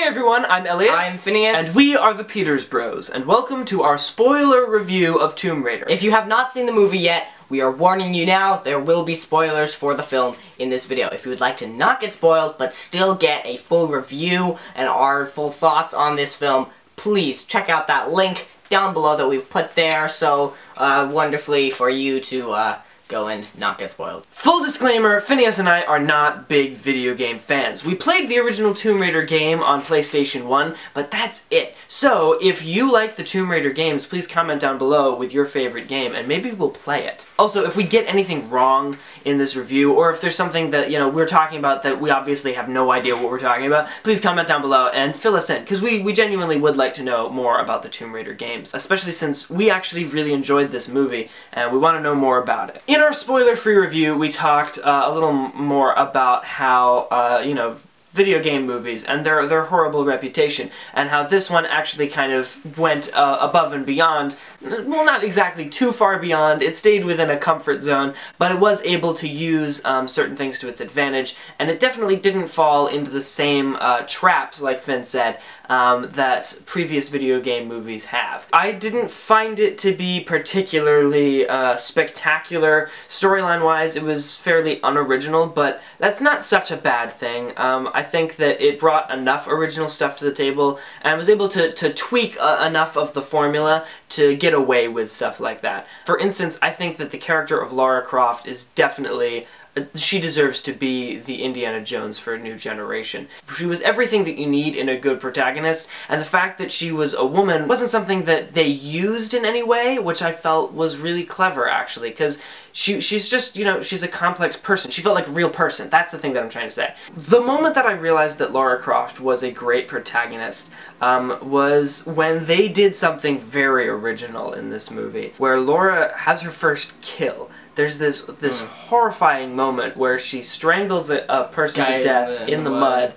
everyone, I'm Elliot. I'm Phineas. And we are the Peters Bros, and welcome to our spoiler review of Tomb Raider. If you have not seen the movie yet, we are warning you now, there will be spoilers for the film in this video. If you would like to not get spoiled, but still get a full review and our full thoughts on this film, please check out that link down below that we've put there so wonderfully for you to go and not get spoiled. Full disclaimer, Phineas and I are not big video game fans. We played the original Tomb Raider game on PlayStation 1, but that's it. So, if you like the Tomb Raider games, please comment down below with your favorite game, and maybe we'll play it. Also, if we get anything wrong in this review, or if there's something that, you know, we're talking about that we obviously have no idea what we're talking about, please comment down below and fill us in, because we genuinely would like to know more about the Tomb Raider games, especially since we actually really enjoyed this movie, and we want to know more about it. In our spoiler-free review, we talked a little more about how, you know, video game movies and their horrible reputation, and how this one actually kind of went above and beyond. Well, not exactly too far beyond. It stayed within a comfort zone, but it was able to use certain things to its advantage, and it definitely didn't fall into the same traps, like Finn said, that previous video game movies have. I didn't find it to be particularly spectacular. Storyline-wise, it was fairly unoriginal, but that's not such a bad thing. I think that it brought enough original stuff to the table, and I was able to tweak enough of the formula to get away with stuff like that. For instance, I think that the character of Lara Croft is definitely she deserves to be the Indiana Jones for a new generation. She was everything that you need in a good protagonist, and the fact that she was a woman wasn't something that they used in any way, which I felt was really clever, actually, because she's just, you know, she's a complex person. She felt like a real person. That's the thing that I'm trying to say. The moment that I realized that Lara Croft was a great protagonist was when they did something very original in this movie, where Laura has her first kill. There's this horrifying moment where she strangles a person to death in the mud.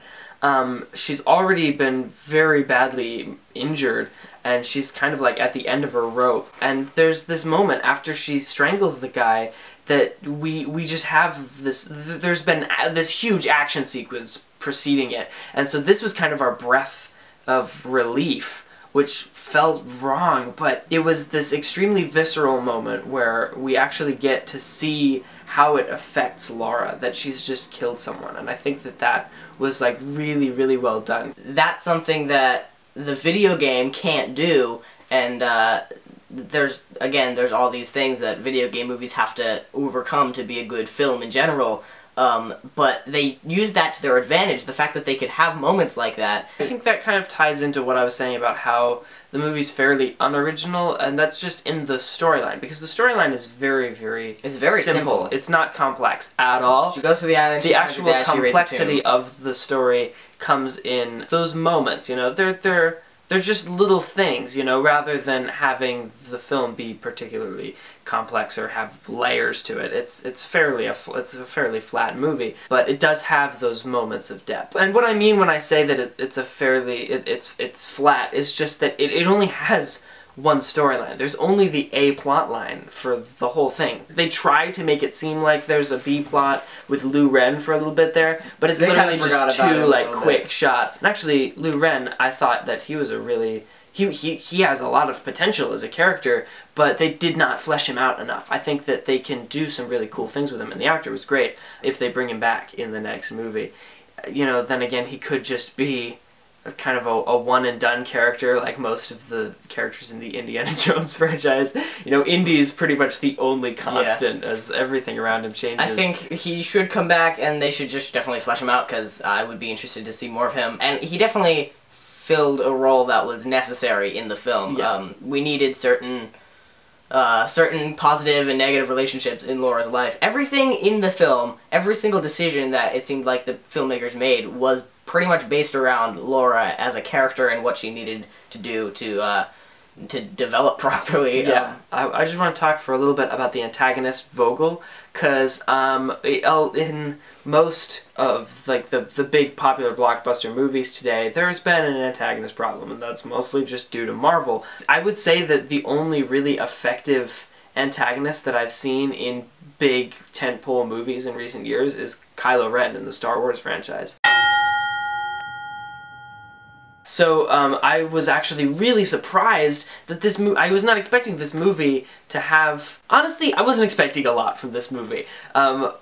She's already been very badly injured, and she's kind of like at the end of her rope. And there's this moment after she strangles the guy that we just have this, there's been this huge action sequence preceding it. And so this was kind of our breath of relief, which felt wrong, but it was this extremely visceral moment where we actually get to see how it affects Lara, that she's just killed someone, and I think that that was like really, really well done. That's something that the video game can't do, and there's all these things that video game movies have to overcome to be a good film in general. But they use that to their advantage, the fact that they could have moments like that. I think that kind of ties into what I was saying about how the movie's fairly unoriginal, and that's just in the storyline, because the storyline is very, very simple. It's not complex at all. She goes to the island, the actual complexity of the story comes in those moments, you know, they're just little things, you know, rather than having the film be particularly complex or have layers to it. It's a fairly flat movie, but it does have those moments of depth. And what I mean when I say that it's flat is just that it only has one storyline. There's only the A plot line for the whole thing. They try to make it seem like there's a B plot with Lou Ren for a little bit there, but it's literally just two like quick shots. And actually, Lou Ren, I thought that he was a really he has a lot of potential as a character, but they did not flesh him out enough. I think that they can do some really cool things with him, and the actor was great if they bring him back in the next movie. You know, then again, he could just be kind of a one-and-done character like most of the characters in the Indiana Jones franchise. You know, Indy is pretty much the only constant as everything around him changes. I think he should come back, and they should just definitely flesh him out, because I would be interested to see more of him. And he definitely filled a role that was necessary in the film. Yeah. We needed certain positive and negative relationships in Laura's life. Everything in the film, every single decision that it seemed like the filmmakers made was pretty much based around Laura as a character and what she needed to do to develop properly. Yeah, I just want to talk for a little bit about the antagonist, Vogel, because in most of like the big popular blockbuster movies today, there's been an antagonist problem, and that's mostly just due to Marvel. I would say that the only really effective antagonist that I've seen in big tentpole movies in recent years is Kylo Ren in the Star Wars franchise. So I was actually really surprised that this movie, I was not expecting this movie to have, honestly, I wasn't expecting a lot from this movie,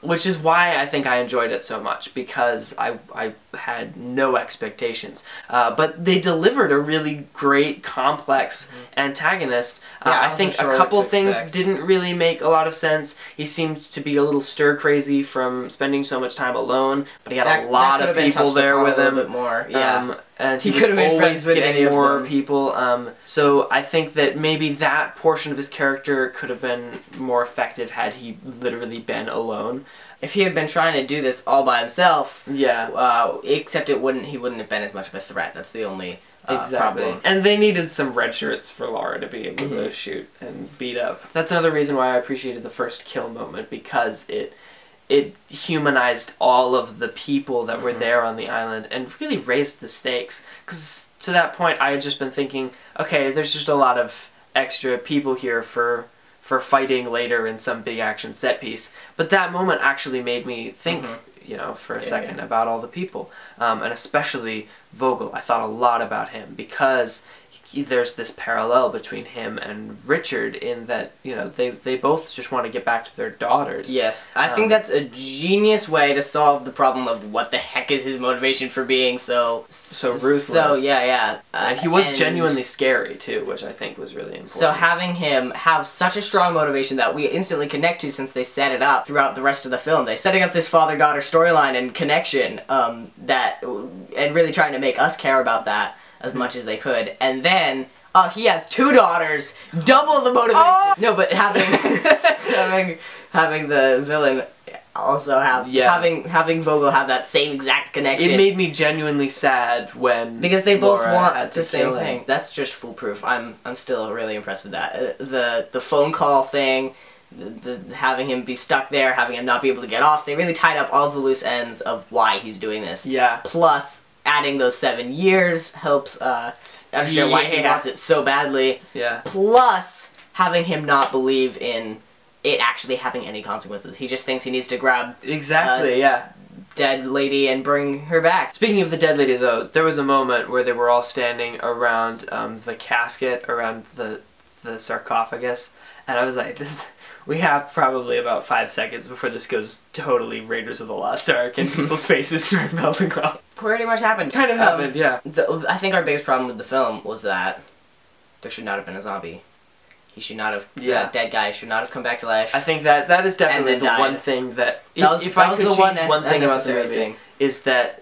which is why I think I enjoyed it so much, because I had no expectations. But they delivered a really great, complex antagonist. Yeah, I think a couple things didn't really make a lot of sense. He seemed to be a little stir-crazy from spending so much time alone, but he had a lot of people there with him. A bit more, yeah. And he could have made friends with any of more them. people. So I think that maybe that portion of his character could have been more effective had he literally been alone. If he had been trying to do this all by himself, yeah. Except he wouldn't have been as much of a threat. That's the only problem. And they needed some red shirts for Laura to be able to shoot and beat up. That's another reason why I appreciated the first kill moment, because it humanized all of the people that were there on the island and really raised the stakes. Because to that point, I had just been thinking, okay, there's just a lot of extra people here for fighting later in some big action set piece. But that moment actually made me think, you know, for a second about all the people. And especially Vogel. I thought a lot about him because there's this parallel between him and Richard in that, you know, they both just want to get back to their daughters. Yes, I think that's a genius way to solve the problem of what the heck is his motivation for being so ruthless. So yeah. And he was genuinely scary too, which I think was really important. So having him have such a strong motivation that we instantly connect to, since they set it up throughout the rest of the film, they setting up this father-daughter storyline and connection, and really trying to make us care about that as much as they could, and then he has 2 daughters, double the motivation. Oh! No, but having having the villain also have having Vogel have that same exact connection. It made me genuinely sad when because they both Laura want the same thing. That's just foolproof. I'm still really impressed with that. The phone call thing, the having him be stuck there, having him not be able to get off. They really tied up all of the loose ends of why he's doing this. Yeah. Plus, adding those 7 years helps understand why he wants it so badly. Yeah. Plus, having him not believe in it actually having any consequences. He just thinks he needs to grab dead lady and bring her back. Speaking of the dead lady, though, there was a moment where they were all standing around the casket, around the sarcophagus, and I was like, we have probably about 5 seconds before this goes totally Raiders of the Lost Ark and people's faces start melting off. Pretty much happened. Kind of happened, yeah. I think our biggest problem with the film was that there should not have been a zombie. He should not have, that dead guy should not have come back to life. I think that is definitely the one thing that, if I could change one thing about the movie, is that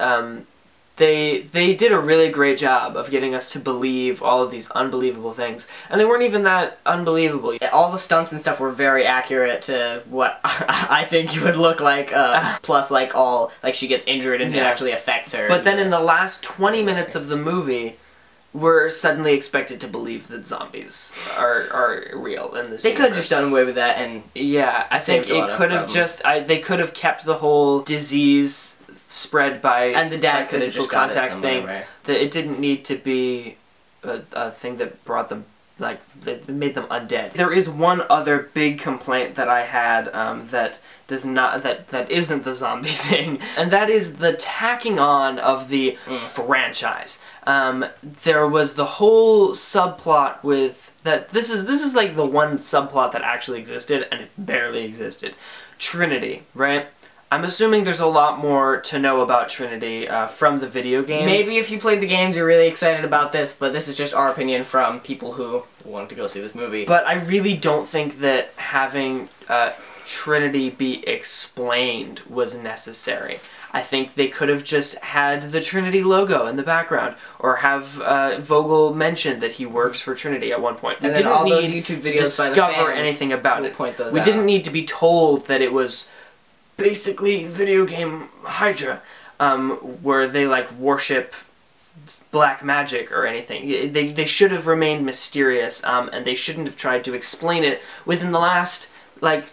they did a really great job of getting us to believe all of these unbelievable things, and they weren't even that unbelievable. All the stunts and stuff were very accurate to what I think you would look like, plus like she gets injured and it actually affects her. But then in the last 20 minutes of the movie, we're suddenly expected to believe that zombies are real in this universe. They could have just done away with that, and yeah, I think it could have they could have kept the whole disease spread by and the dad physical contact thing. Right? That it didn't need to be a thing that brought them, like, that made them undead. There is one other big complaint that I had that isn't the zombie thing, and that is the tacking on of the franchise. There was the whole subplot with that. This is like the one subplot that actually existed, and it barely existed. Trinity, right? I'm assuming there's a lot more to know about Trinity from the video games. Maybe if you played the games, you're really excited about this, but this is just our opinion from people who wanted to go see this movie. But I really don't think that having Trinity be explained was necessary. I think they could have just had the Trinity logo in the background, or have Vogel mention that he works for Trinity at one point. We didn't need to discover anything about it. We didn't need to be told that it was basically video game Hydra, where they like worship black magic or anything. They should have remained mysterious, and they shouldn't have tried to explain it within the last like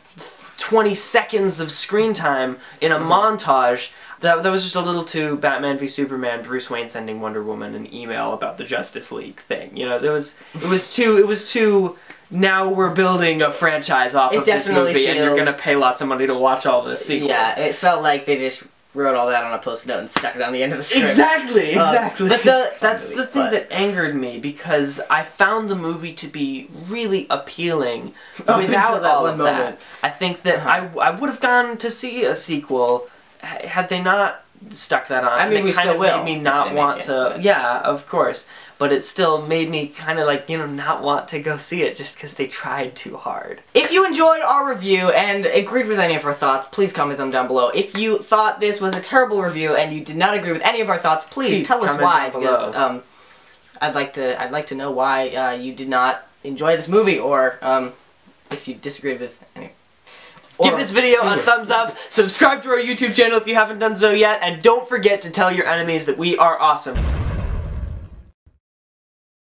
20 seconds of screen time in a montage. That was just a little too Batman v Superman, Bruce Wayne sending Wonder Woman an email about the Justice League thing. You know, it was too. Now we're building a franchise off of this movie, and you're gonna pay lots of money to watch all this sequels. Yeah, it felt like they just wrote all that on a post-it note and stuck it on the end of the script. Exactly. But That's the thing that angered me, because I found the movie to be really appealing without all of that. I think that I would have gone to see a sequel had they not stuck that on. I mean, and it kind of made me not want to. Yeah, of course. But it still made me kind of like, you know, not want to go see it just because they tried too hard. If you enjoyed our review and agreed with any of our thoughts, please comment them down below. If you thought this was a terrible review and you did not agree with any of our thoughts, please tell us why. Because I'd like to know why you did not enjoy this movie, or if you disagreed with any. Give this video a thumbs up, subscribe to our YouTube channel if you haven't done so yet, and don't forget to tell your enemies that we are awesome.